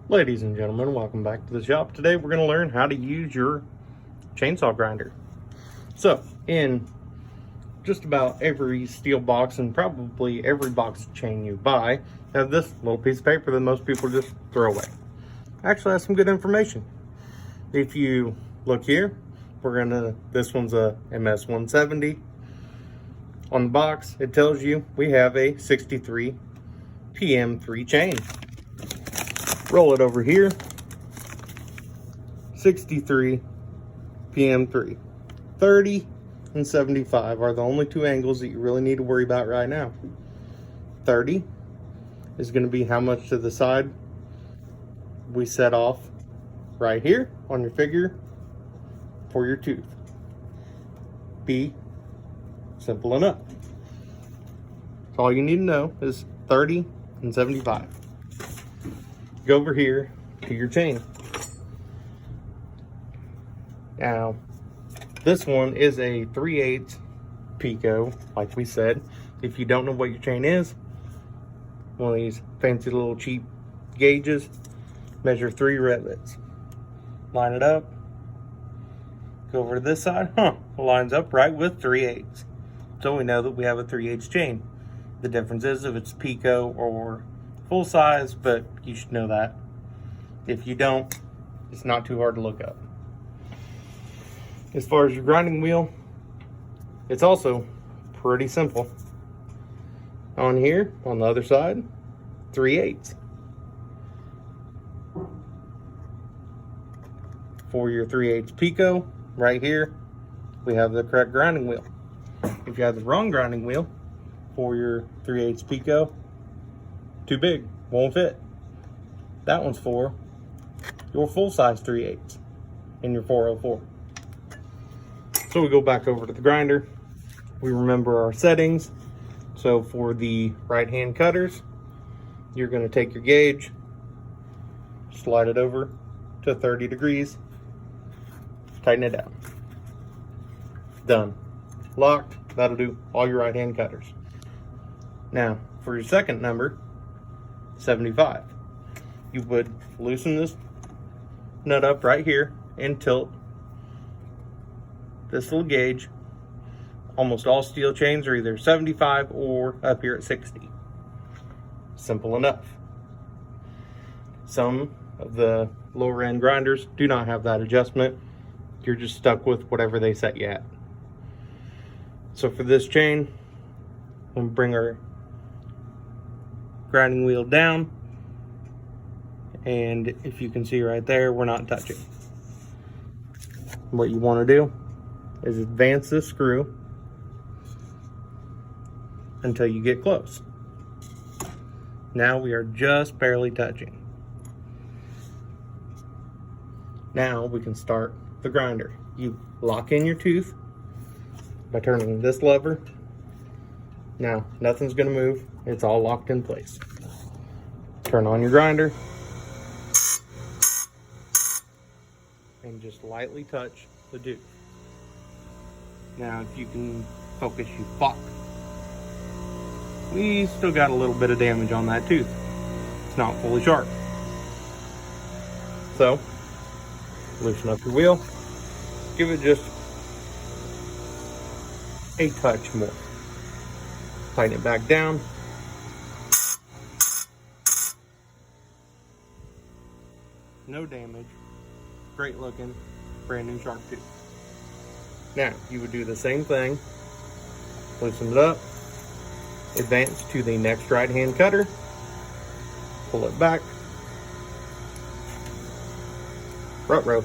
Ladies and gentlemen, welcome back to the shop. Today we're going to learn how to use your chainsaw grinder. So, in just about every steel box and probably every box of chain you buy, have this little piece of paper that most people just throw away. Actually has some good information. If you look here, this one's a MS 170. On the box, it tells you we have a 63 PM3 chain. Roll it over here, 63 PM3. 30 and 75 are the only two angles that you really need to worry about right now. 30 is going to be how much to the side we set off right here on your figure for your tooth. Be simple enough. So all you need to know is 30 and 75. Go over here to your chain. Now, this one is a 3/8 Pico, like we said. If you don't know what your chain is, one of these fancy little cheap gauges, measure 3 rivets. Line it up. Go over to this side. It lines up right with 3/8. So we know that we have a 3/8 chain. The difference is if it's Pico or full size, but you should know that. If you don't, it's not too hard to look up. As far as your grinding wheel, it's also pretty simple. On here, on the other side, 3/8. For your 3/8 Pico, right here, we have the correct grinding wheel. If you have the wrong grinding wheel for your 3/8 Pico, too big, won't fit. That one's for your full size 3/8 in your 404. So we go back over to the grinder. We remember our settings. So for the right hand cutters, you're going to take your gauge, slide it over to 30 degrees, tighten it down. Done. Locked. That'll do all your right hand cutters. Now for your second number, 75, you would loosen this nut up right here and tilt this little gauge. Almost all steel chains are either 75 or up here at 60. Simple enough. Some of the lower end grinders do not have that adjustment. You're just stuck with whatever they set you at. So for this chain, we'll bring our grinding wheel down, and if you can see right there, we're not touching. What you want to do is advance this screw until you get close. Now we are just barely touching. Now we can start the grinder. You lock in your tooth by turning this lever. Now nothing's going to move. It's all locked in place. Turn on your grinder and just lightly touch the tooth. Now if you can focus, you fuck. We still got a little bit of damage on that tooth. It's not fully sharp. So loosen up your wheel. Give it just a touch more. Tighten it back down. No damage. Great looking, brand new sharp tooth. Now, you would do the same thing. Loosen it up. Advance to the next right hand cutter. Pull it back. Ruh-roh.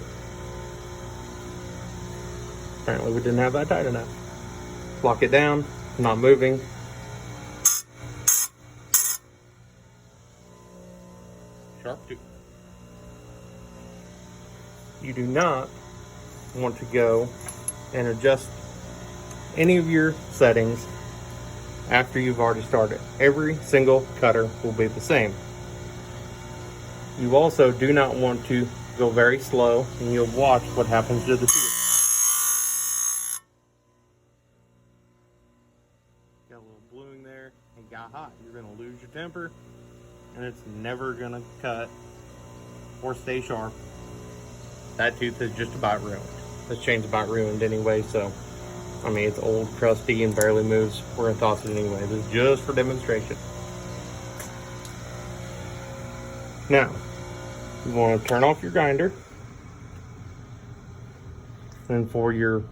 Apparently we didn't have that tight enough. Lock it down, not moving. Sharp tooth. You do not want to go and adjust any of your settings after you've already started. Every single cutter will be the same. You also do not want to go very slow, and you'll watch what happens to the tooth. Got a little bluing there and got hot. You're going to lose your temper, and it's never going to cut or stay sharp. That tooth is just about ruined. This chain's about ruined anyway, so I mean, it's old, crusty, and barely moves. We're gonna toss it anyway. This is just for demonstration. Now, you want to turn off your grinder. And for your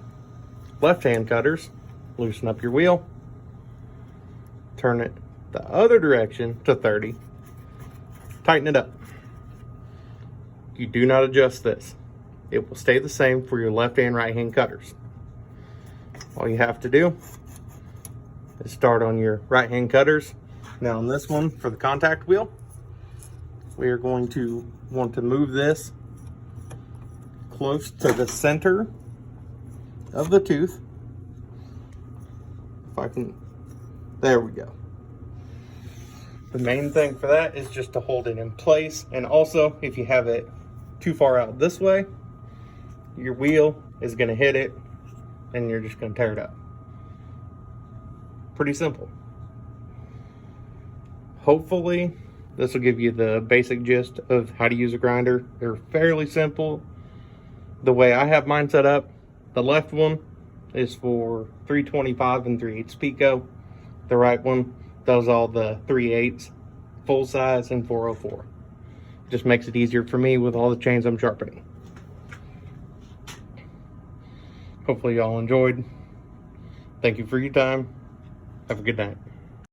left-hand cutters, loosen up your wheel. Turn it the other direction to 30. Tighten it up. You do not adjust this. It will stay the same for your left and right hand cutters. All you have to do is start on your right hand cutters. Now on this one, for the contact wheel, we are going to want to move this close to the center of the tooth. If I can, there we go. The main thing for that is just to hold it in place. And also, if you have it too far out this way, your wheel is gonna hit it and you're just gonna tear it up. Pretty simple. Hopefully, this will give you the basic gist of how to use a grinder. They're fairly simple. The way I have mine set up, the left one is for 325 and 3/8 pico. The right one does all the 3/8 full size and 404. Just makes it easier for me with all the chains I'm sharpening. Hopefully y'all enjoyed. Thank you for your time. Have a good night.